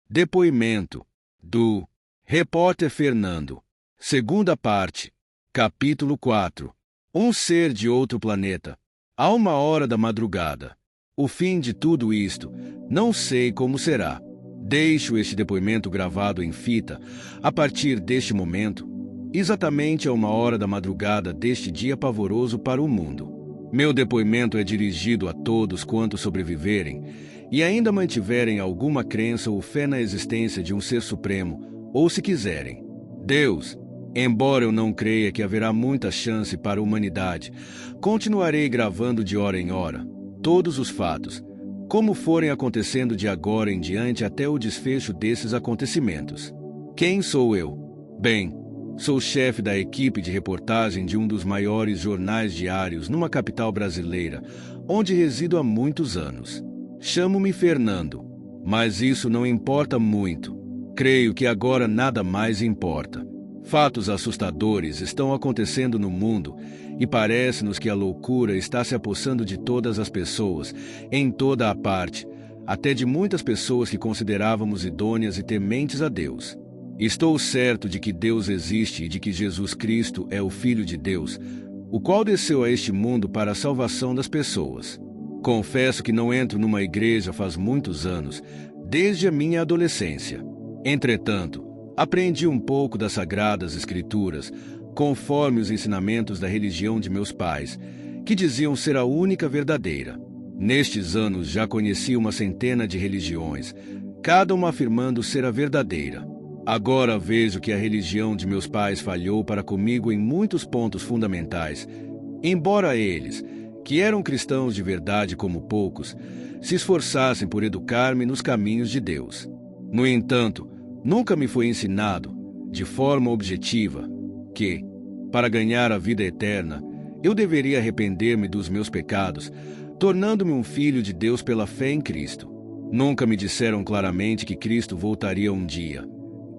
Depoimento do repórter Fernando. Segunda parte. Capítulo 4. Um ser de outro planeta. A 1h da madrugada. O fim de tudo isto. Não sei como será. Deixo este depoimento gravado em fita a partir deste momento, exatamente a 1h da madrugada deste dia pavoroso para o mundo. Meu depoimento é dirigido a todos quantos sobreviverem e ainda mantiverem alguma crença ou fé na existência de um ser supremo, ou se quiserem, Deus. Embora eu não creia que haverá muita chance para a humanidade, continuarei gravando de hora em hora todos os fatos, como forem acontecendo de agora em diante até o desfecho desses acontecimentos. Quem sou eu? Bem, sou chefe da equipe de reportagem de um dos maiores jornais diários numa capital brasileira, onde resido há muitos anos. Chamo-me Fernando, mas isso não importa muito. Creio que agora nada mais importa. Fatos assustadores estão acontecendo no mundo e parece-nos que a loucura está se apossando de todas as pessoas, em toda a parte, até de muitas pessoas que considerávamos idôneas e tementes a Deus. Estou certo de que Deus existe e de que Jesus Cristo é o Filho de Deus, o qual desceu a este mundo para a salvação das pessoas. Confesso que não entro numa igreja faz muitos anos, desde a minha adolescência. Entretanto, aprendi um pouco das Sagradas Escrituras, conforme os ensinamentos da religião de meus pais, que diziam ser a única verdadeira. Nestes anos já conheci uma centena de religiões, cada uma afirmando ser a verdadeira. Agora vejo que a religião de meus pais falhou para comigo em muitos pontos fundamentais, embora eles, que eram cristãos de verdade como poucos, se esforçassem por educar-me nos caminhos de Deus. No entanto, nunca me foi ensinado, de forma objetiva, que, para ganhar a vida eterna, eu deveria arrepender-me dos meus pecados, tornando-me um filho de Deus pela fé em Cristo. Nunca me disseram claramente que Cristo voltaria um dia,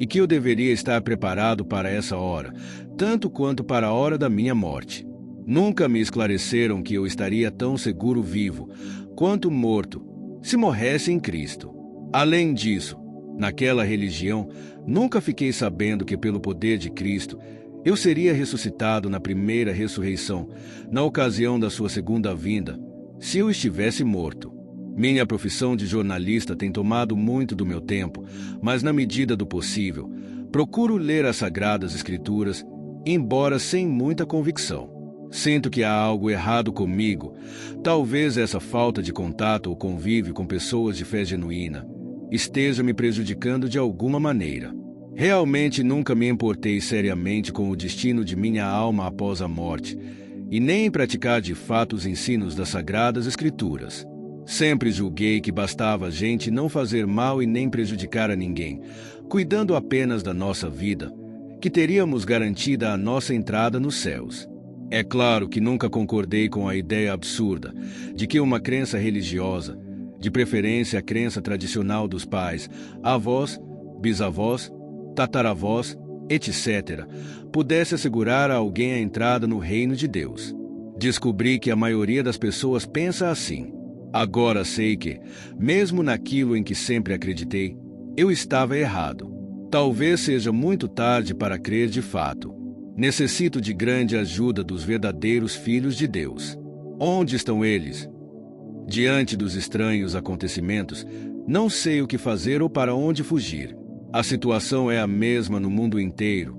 e que eu deveria estar preparado para essa hora, tanto quanto para a hora da minha morte. Nunca me esclareceram que eu estaria tão seguro vivo, quanto morto, se morresse em Cristo. Além disso, naquela religião, nunca fiquei sabendo que pelo poder de Cristo, eu seria ressuscitado na primeira ressurreição, na ocasião da sua segunda vinda, se eu estivesse morto. Minha profissão de jornalista tem tomado muito do meu tempo, mas na medida do possível, procuro ler as Sagradas Escrituras, embora sem muita convicção. Sinto que há algo errado comigo, talvez essa falta de contato ou convívio com pessoas de fé genuína esteja me prejudicando de alguma maneira. Realmente nunca me importei seriamente com o destino de minha alma após a morte, e nem em praticar de fato os ensinos das Sagradas Escrituras. Sempre julguei que bastava a gente não fazer mal e nem prejudicar a ninguém, cuidando apenas da nossa vida, que teríamos garantida a nossa entrada nos céus. É claro que nunca concordei com a ideia absurda de que uma crença religiosa, de preferência a crença tradicional dos pais, avós, bisavós, tataravós, etc., pudesse assegurar a alguém a entrada no reino de Deus. Descobri que a maioria das pessoas pensa assim. Agora sei que, mesmo naquilo em que sempre acreditei, eu estava errado. Talvez seja muito tarde para crer de fato. Necessito de grande ajuda dos verdadeiros filhos de Deus. Onde estão eles? Diante dos estranhos acontecimentos, não sei o que fazer ou para onde fugir. A situação é a mesma no mundo inteiro,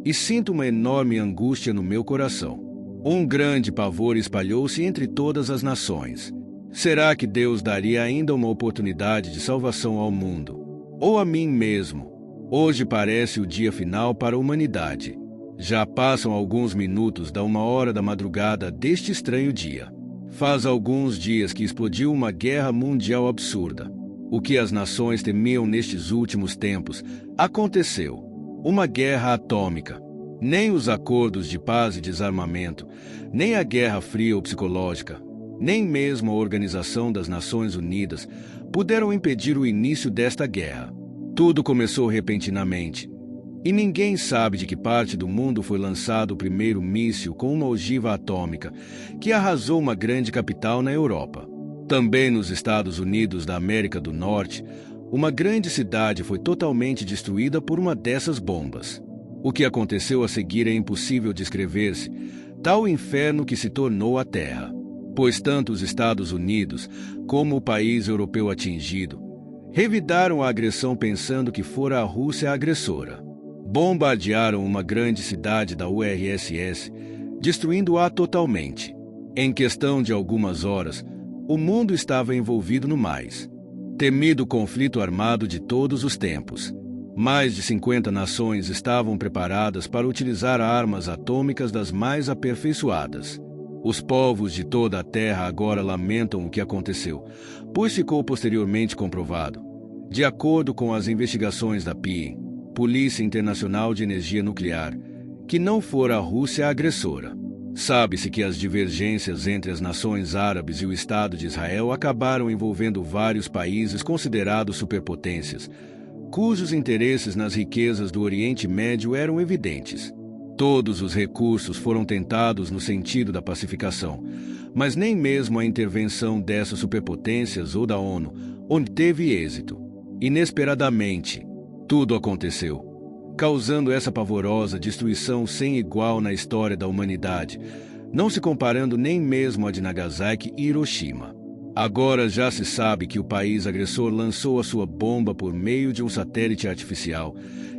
e sinto uma enorme angústia no meu coração. Um grande pavor espalhou-se entre todas as nações. Será que Deus daria ainda uma oportunidade de salvação ao mundo? Ou a mim mesmo? Hoje parece o dia final para a humanidade. Já passam alguns minutos da 1h da madrugada deste estranho dia. Faz alguns dias que explodiu uma guerra mundial absurda. O que as nações temiam nestes últimos tempos aconteceu. Uma guerra atômica. Nem os acordos de paz e desarmamento, nem a Guerra Fria ou psicológica, nem mesmo a Organização das Nações Unidas puderam impedir o início desta guerra. Tudo começou repentinamente. E ninguém sabe de que parte do mundo foi lançado o primeiro míssil com uma ogiva atômica que arrasou uma grande capital na Europa. Também nos Estados Unidos da América do Norte, Uma grande cidade foi totalmente destruída por uma dessas bombas. O que aconteceu a seguir é impossível descrever-se, tal inferno que se tornou a Terra, pois tanto os Estados Unidos como o país europeu atingido revidaram a agressão pensando que fora a Rússia a agressora. Bombardearam uma grande cidade da URSS, destruindo-a totalmente. Em questão de algumas horas, o mundo estava envolvido no mais temido conflito armado de todos os tempos. Mais de 50 nações estavam preparadas para utilizar armas atômicas das mais aperfeiçoadas. Os povos de toda a Terra agora lamentam o que aconteceu, pois ficou posteriormente comprovado, de acordo com as investigações da PIE, Polícia Internacional de Energia Nuclear, que não fora a Rússia a agressora. Sabe-se que as divergências entre as nações árabes e o Estado de Israel acabaram envolvendo vários países considerados superpotências, cujos interesses nas riquezas do Oriente Médio eram evidentes. Todos os recursos foram tentados no sentido da pacificação, mas nem mesmo a intervenção dessas superpotências ou da ONU, onde teve êxito. Inesperadamente, tudo aconteceu, causando essa pavorosa destruição sem igual na história da humanidade, não se comparando nem mesmo a de Nagasaki e Hiroshima. Agora já se sabe que o país agressor lançou a sua bomba por meio de um satélite artificial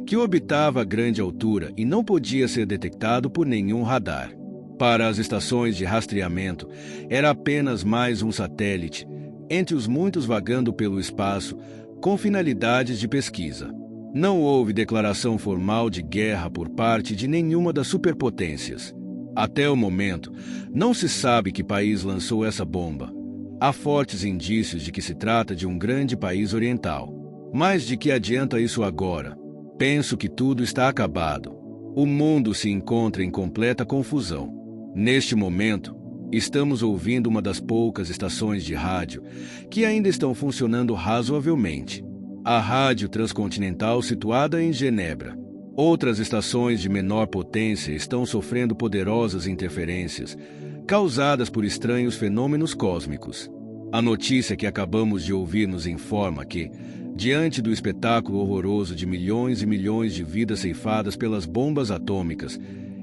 que orbitava a grande altura e não podia ser detectado por nenhum radar. Para as estações de rastreamento, era apenas mais um satélite, entre os muitos vagando pelo espaço, com finalidades de pesquisa. Não houve declaração formal de guerra por parte de nenhuma das superpotências. Até o momento, não se sabe que país lançou essa bomba. Há fortes indícios de que se trata de um grande país oriental. Mas de que adianta isso agora? Penso que tudo está acabado. O mundo se encontra em completa confusão. Neste momento, estamos ouvindo uma das poucas estações de rádio que ainda estão funcionando razoavelmente. A Rádio Transcontinental situada em Genebra. Outras estações de menor potência estão sofrendo poderosas interferências, causadas por estranhos fenômenos cósmicos. A notícia que acabamos de ouvir nos informa que, diante do espetáculo horroroso de milhões e milhões de vidas ceifadas pelas bombas atômicas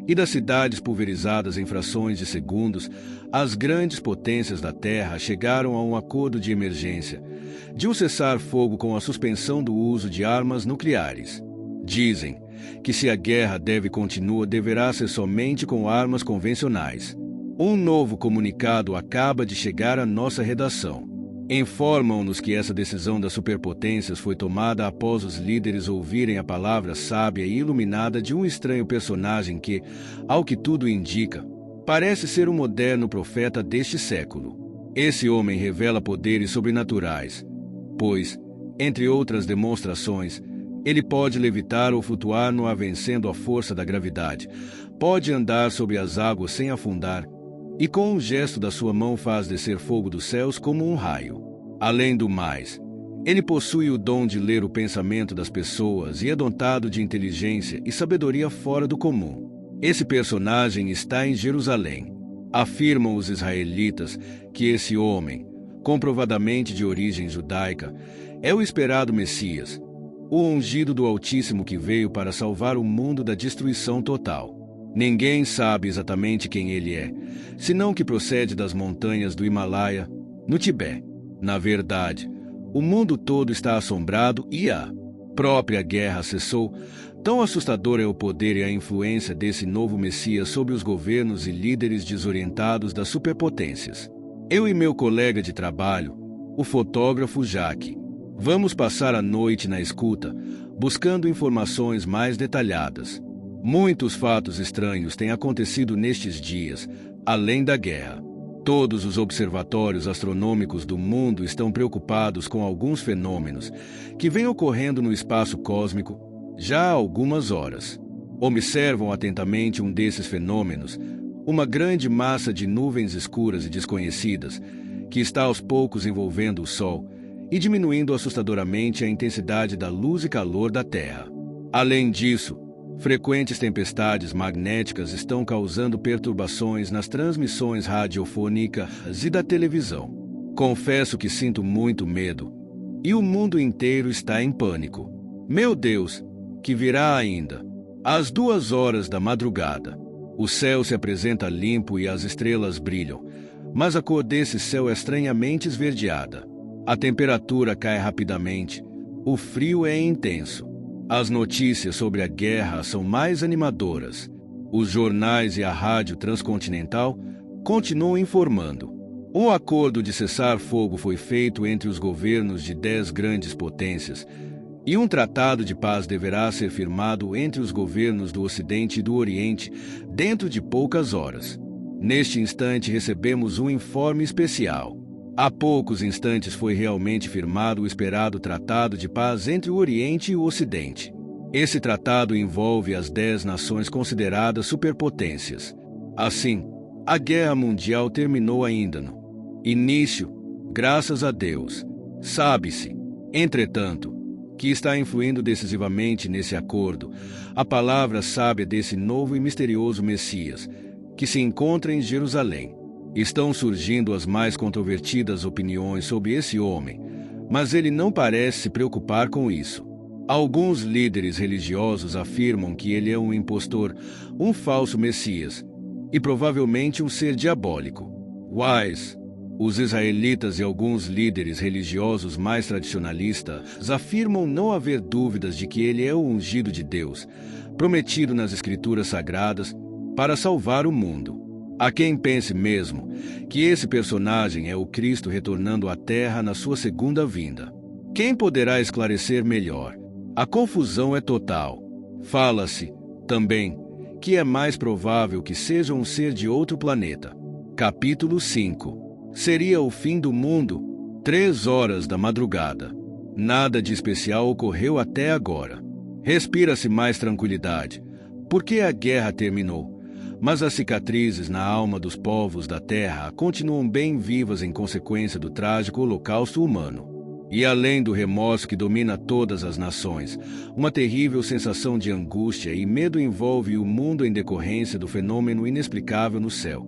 e das cidades pulverizadas em frações de segundos, as grandes potências da Terra chegaram a um acordo de emergência, de um cessar-fogo com a suspensão do uso de armas nucleares. Dizem que se a guerra deverá ser somente com armas convencionais. Um novo comunicado acaba de chegar à nossa redação. Informam-nos que essa decisão das superpotências foi tomada após os líderes ouvirem a palavra sábia e iluminada de um estranho personagem que, ao que tudo indica, parece ser um moderno profeta deste século. Esse homem revela poderes sobrenaturais, pois, entre outras demonstrações, ele pode levitar ou flutuar no ar vencendo a força da gravidade, pode andar sobre as águas sem afundar, e com um gesto da sua mão faz descer fogo dos céus como um raio. Além do mais, ele possui o dom de ler o pensamento das pessoas e é dotado de inteligência e sabedoria fora do comum. Esse personagem está em Jerusalém. Afirmam os israelitas que esse homem, comprovadamente de origem judaica, é o esperado Messias, o ungido do Altíssimo que veio para salvar o mundo da destruição total. Ninguém sabe exatamente quem ele é, senão que procede das montanhas do Himalaia, no Tibete. Na verdade, o mundo todo está assombrado e a própria guerra cessou. Tão assustador é o poder e a influência desse novo Messias sobre os governos e líderes desorientados das superpotências. Eu e meu colega de trabalho, o fotógrafo Jacques, vamos passar a noite na escuta, buscando informações mais detalhadas. Muitos fatos estranhos têm acontecido nestes dias, além da guerra. Todos os observatórios astronômicos do mundo estão preocupados com alguns fenômenos que vêm ocorrendo no espaço cósmico já há algumas horas. Observam atentamente um desses fenômenos, uma grande massa de nuvens escuras e desconhecidas que está aos poucos envolvendo o Sol e diminuindo assustadoramente a intensidade da luz e calor da Terra. Além disso, frequentes tempestades magnéticas estão causando perturbações nas transmissões radiofônicas e da televisão. Confesso que sinto muito medo, e o mundo inteiro está em pânico. Meu Deus, que virá ainda? Às 2 horas da madrugada, o céu se apresenta limpo e as estrelas brilham, mas a cor desse céu é estranhamente esverdeada. A temperatura cai rapidamente, o frio é intenso. As notícias sobre a guerra são mais animadoras. Os jornais e a rádio transcontinental continuam informando. Um acordo de cessar-fogo foi feito entre os governos de 10 grandes potências, e um tratado de paz deverá ser firmado entre os governos do Ocidente e do Oriente dentro de poucas horas. Neste instante recebemos um informe especial. Há poucos instantes foi realmente firmado o esperado tratado de paz entre o Oriente e o Ocidente. Esse tratado envolve as 10 nações consideradas superpotências. Assim, a Guerra Mundial terminou ainda no início, graças a Deus. Sabe-se, entretanto, que está influindo decisivamente nesse acordo a palavra sábia desse novo e misterioso Messias, que se encontra em Jerusalém. Estão surgindo as mais controvertidas opiniões sobre esse homem, mas ele não parece se preocupar com isso. Alguns líderes religiosos afirmam que ele é um impostor, um falso Messias, e provavelmente um ser diabólico. Os israelitas e alguns líderes religiosos mais tradicionalistas afirmam não haver dúvidas de que ele é o ungido de Deus, prometido nas Escrituras Sagradas para salvar o mundo. Há quem pense mesmo que esse personagem é o Cristo retornando à Terra na sua segunda vinda. Quem poderá esclarecer melhor? A confusão é total. Fala-se, também, que é mais provável que seja um ser de outro planeta. Capítulo 5. Seria o fim do mundo, 3 horas da madrugada. Nada de especial ocorreu até agora. Respira-se mais tranquilidade, porque a guerra terminou, mas as cicatrizes na alma dos povos da Terra continuam bem vivas em consequência do trágico holocausto humano. E além do remorso que domina todas as nações, uma terrível sensação de angústia e medo envolve o mundo em decorrência do fenômeno inexplicável no céu.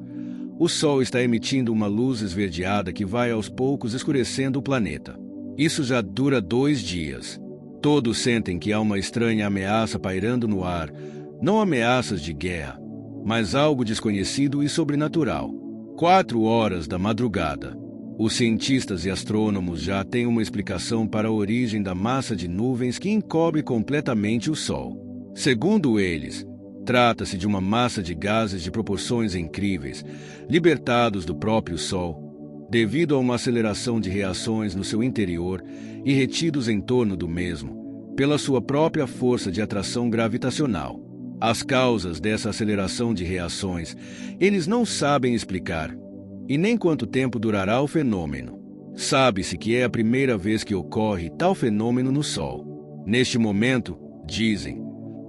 O Sol está emitindo uma luz esverdeada que vai aos poucos escurecendo o planeta. Isso já dura 2 dias. Todos sentem que há uma estranha ameaça pairando no ar, não ameaças de guerra, mas algo desconhecido e sobrenatural. 4 horas da madrugada. Os cientistas e astrônomos já têm uma explicação para a origem da massa de nuvens que encobre completamente o Sol. Segundo eles, trata-se de uma massa de gases de proporções incríveis, libertados do próprio Sol, devido a uma aceleração de reações no seu interior e retidos em torno do mesmo, pela sua própria força de atração gravitacional. As causas dessa aceleração de reações, eles não sabem explicar, e nem quanto tempo durará o fenômeno. Sabe-se que é a primeira vez que ocorre tal fenômeno no Sol. Neste momento, dizem,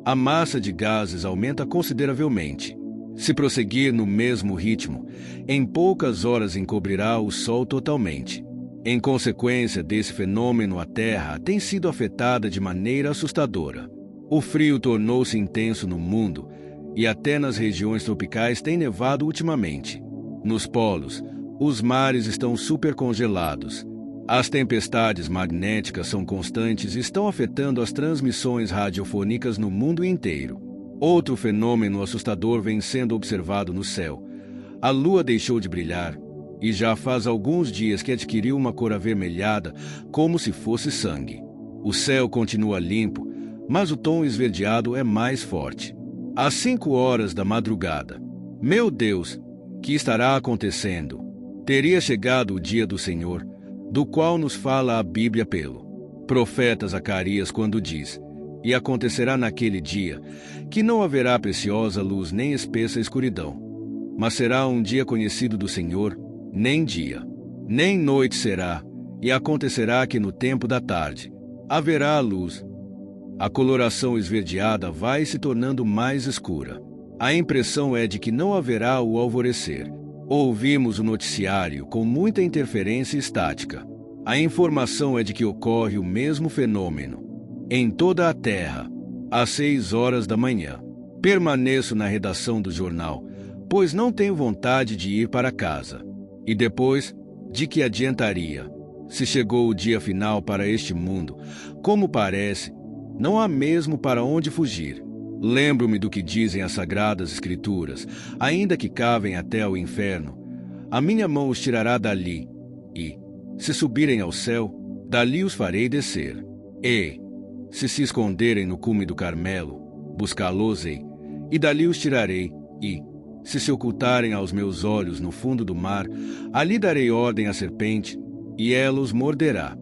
a massa de gases aumenta consideravelmente. Se prosseguir no mesmo ritmo, em poucas horas encobrirá o Sol totalmente. Em consequência desse fenômeno, a Terra tem sido afetada de maneira assustadora. O frio tornou-se intenso no mundo e até nas regiões tropicais tem nevado ultimamente. Nos polos, os mares estão supercongelados. As tempestades magnéticas são constantes e estão afetando as transmissões radiofônicas no mundo inteiro. Outro fenômeno assustador vem sendo observado no céu. A Lua deixou de brilhar e já faz alguns dias que adquiriu uma cor avermelhada, como se fosse sangue. O céu continua limpo, mas o tom esverdeado é mais forte. Às 5 horas da madrugada. Meu Deus, que estará acontecendo? Teria chegado o dia do Senhor, do qual nos fala a Bíblia pelo profeta Zacarias quando diz: e acontecerá naquele dia, que não haverá preciosa luz nem espessa escuridão, mas será um dia conhecido do Senhor, nem dia, nem noite será, e acontecerá que no tempo da tarde haverá a luz. A coloração esverdeada vai se tornando mais escura. A impressão é de que não haverá o alvorecer. Ouvimos o noticiário com muita interferência estática. A informação é de que ocorre o mesmo fenômeno em toda a Terra, às 6 horas da manhã. Permaneço na redação do jornal, pois não tenho vontade de ir para casa. E depois, de que adiantaria? Se chegou o dia final para este mundo, como parece, não há mesmo para onde fugir. Lembro-me do que dizem as Sagradas Escrituras: ainda que cavem até ao inferno, a minha mão os tirará dali, e, se subirem ao céu, dali os farei descer. E, se esconderem no cume do Carmelo, buscá-los-ei, e dali os tirarei, e, se ocultarem aos meus olhos no fundo do mar, ali darei ordem à serpente, e ela os morderá.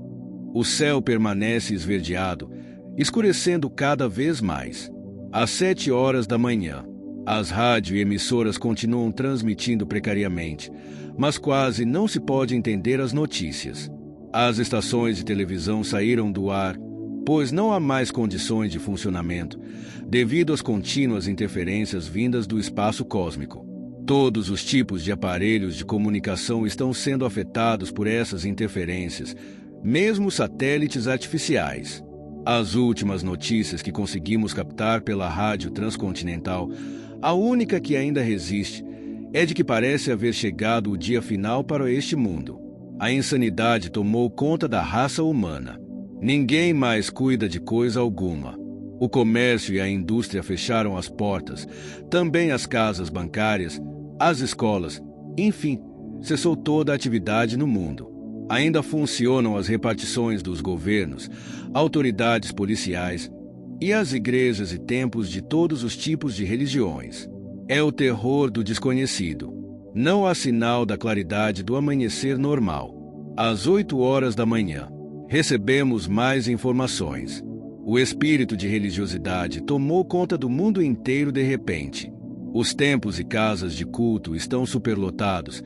O céu permanece esverdeado, escurecendo cada vez mais. Às 7 horas da manhã, as radioemissoras continuam transmitindo precariamente, mas quase não se pode entender as notícias. As estações de televisão saíram do ar, pois não há mais condições de funcionamento, devido às contínuas interferências vindas do espaço cósmico. Todos os tipos de aparelhos de comunicação estão sendo afetados por essas interferências, mesmo satélites artificiais. As últimas notícias que conseguimos captar pela rádio transcontinental, a única que ainda resiste, é de que parece haver chegado o dia final para este mundo. A insanidade tomou conta da raça humana. Ninguém mais cuida de coisa alguma. O comércio e a indústria fecharam as portas, também as casas bancárias, as escolas, enfim, cessou toda a atividade no mundo. Ainda funcionam as repartições dos governos, autoridades policiais e as igrejas e templos de todos os tipos de religiões. É o terror do desconhecido. Não há sinal da claridade do amanhecer normal. Às 8 horas da manhã, recebemos mais informações. O espírito de religiosidade tomou conta do mundo inteiro de repente. Os templos e casas de culto estão superlotados,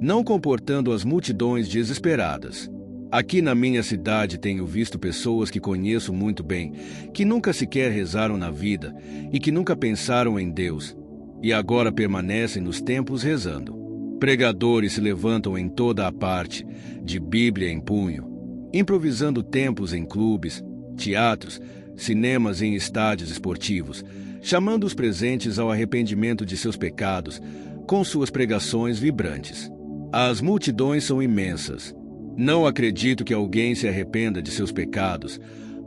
não comportando as multidões desesperadas. Aqui na minha cidade tenho visto pessoas que conheço muito bem, que nunca sequer rezaram na vida e que nunca pensaram em Deus, e agora permanecem nos templos rezando. Pregadores se levantam em toda a parte, de Bíblia em punho, improvisando templos em clubes, teatros, cinemas e em estádios esportivos, chamando os presentes ao arrependimento de seus pecados, com suas pregações vibrantes. As multidões são imensas. Não acredito que alguém se arrependa de seus pecados,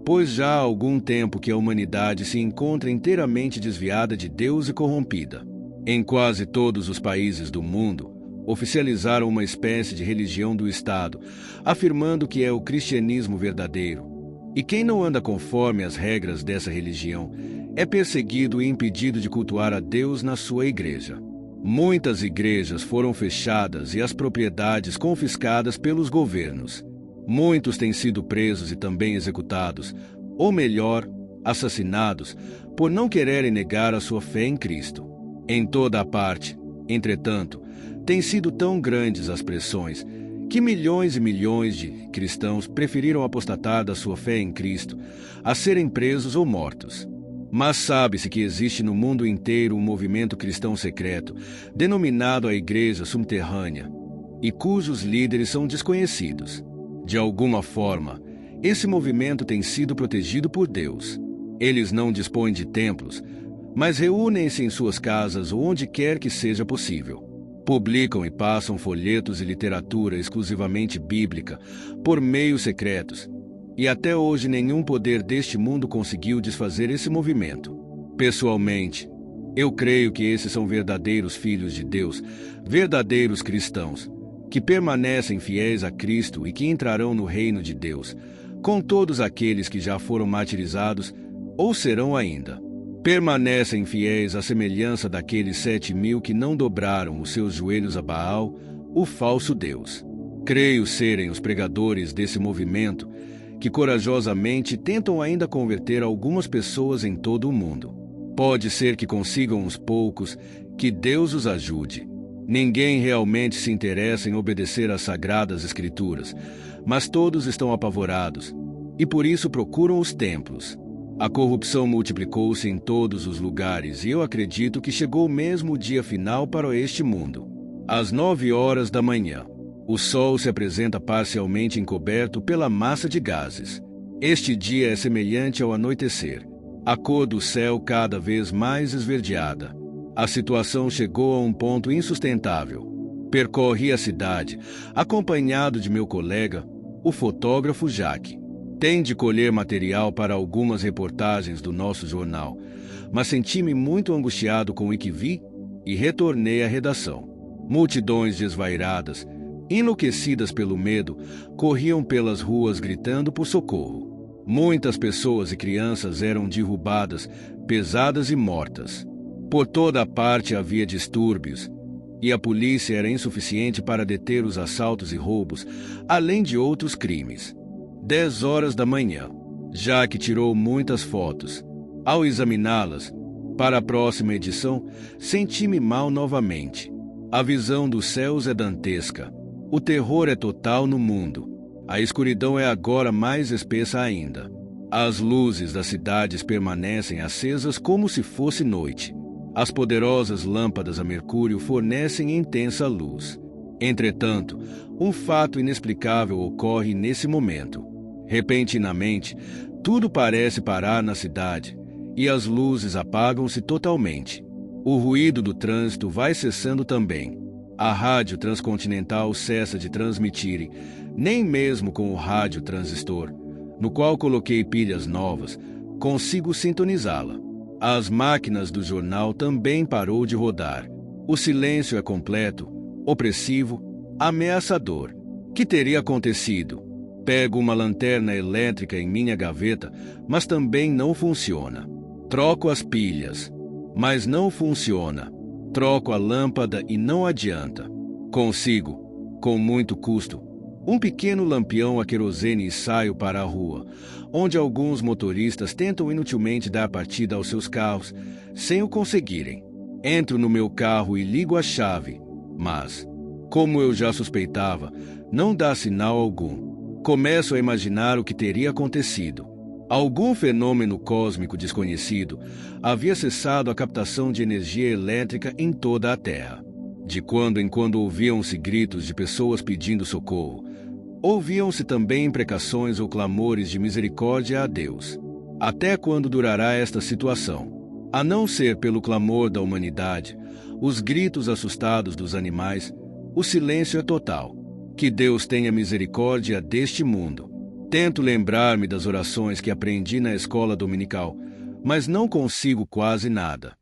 pois já há algum tempo que a humanidade se encontra inteiramente desviada de Deus e corrompida. Em quase todos os países do mundo, oficializaram uma espécie de religião do Estado, afirmando que é o cristianismo verdadeiro. E quem não anda conforme as regras dessa religião é perseguido e impedido de cultuar a Deus na sua igreja. Muitas igrejas foram fechadas e as propriedades confiscadas pelos governos. Muitos têm sido presos e também executados, ou melhor, assassinados, por não quererem negar a sua fé em Cristo. Em toda a parte, entretanto, têm sido tão grandes as pressões que milhões e milhões de cristãos preferiram apostatar da sua fé em Cristo a serem presos ou mortos. Mas sabe-se que existe no mundo inteiro um movimento cristão secreto, denominado a Igreja Subterrânea, e cujos líderes são desconhecidos. De alguma forma, esse movimento tem sido protegido por Deus. Eles não dispõem de templos, mas reúnem-se em suas casas ou onde quer que seja possível. Publicam e passam folhetos e literatura exclusivamente bíblica por meios secretos, e até hoje nenhum poder deste mundo conseguiu desfazer esse movimento. Pessoalmente, eu creio que esses são verdadeiros filhos de Deus, verdadeiros cristãos, que permanecem fiéis a Cristo e que entrarão no reino de Deus, com todos aqueles que já foram martirizados ou serão ainda. Permanecem fiéis à semelhança daqueles 7.000 que não dobraram os seus joelhos a Baal, o falso Deus. Creio serem os pregadores desse movimento que corajosamente tentam ainda converter algumas pessoas em todo o mundo. Pode ser que consigam uns poucos, que Deus os ajude. Ninguém realmente se interessa em obedecer às Sagradas Escrituras, mas todos estão apavorados, e por isso procuram os templos. A corrupção multiplicou-se em todos os lugares, e eu acredito que chegou mesmo o dia final para este mundo. Às 9 horas da manhã, o Sol se apresenta parcialmente encoberto pela massa de gases. Este dia é semelhante ao anoitecer, a cor do céu cada vez mais esverdeada. A situação chegou a um ponto insustentável. Percorri a cidade, acompanhado de meu colega, o fotógrafo Jack. Tem de colher material para algumas reportagens do nosso jornal, mas senti-me muito angustiado com o que vi e retornei à redação. Multidões desvairadas, enlouquecidas pelo medo, corriam pelas ruas gritando por socorro. Muitas pessoas e crianças eram derrubadas, pesadas e mortas. Por toda a parte havia distúrbios, e a polícia era insuficiente para deter os assaltos e roubos, além de outros crimes. 10 horas da manhã. Jack tirou muitas fotos. Ao examiná-las, para a próxima edição, senti-me mal novamente. A visão dos céus é dantesca. O terror é total no mundo. A escuridão é agora mais espessa ainda. As luzes das cidades permanecem acesas como se fosse noite. As poderosas lâmpadas a mercúrio fornecem intensa luz. Entretanto, um fato inexplicável ocorre nesse momento. Repentinamente, tudo parece parar na cidade e as luzes apagam-se totalmente. O ruído do trânsito vai cessando também. A rádio transcontinental cessa de transmitir, nem mesmo com o rádio transistor, no qual coloquei pilhas novas, consigo sintonizá-la. As máquinas do jornal também parou de rodar. O silêncio é completo, opressivo, ameaçador. Que teria acontecido? Pego uma lanterna elétrica em minha gaveta, mas também não funciona. Troco as pilhas, mas não funciona. Troco a lâmpada e não adianta. Consigo, com muito custo, um pequeno lampião a querosene e saio para a rua, onde alguns motoristas tentam inutilmente dar partida aos seus carros, sem o conseguirem. Entro no meu carro e ligo a chave, mas, como eu já suspeitava, não dá sinal algum. Começo a imaginar o que teria acontecido. Algum fenômeno cósmico desconhecido havia cessado a captação de energia elétrica em toda a Terra. De quando em quando ouviam-se gritos de pessoas pedindo socorro. Ouviam-se também imprecações ou clamores de misericórdia a Deus. Até quando durará esta situação? A não ser pelo clamor da humanidade, os gritos assustados dos animais, o silêncio é total. Que Deus tenha misericórdia deste mundo. Tento lembrar-me das orações que aprendi na escola dominical, mas não consigo quase nada.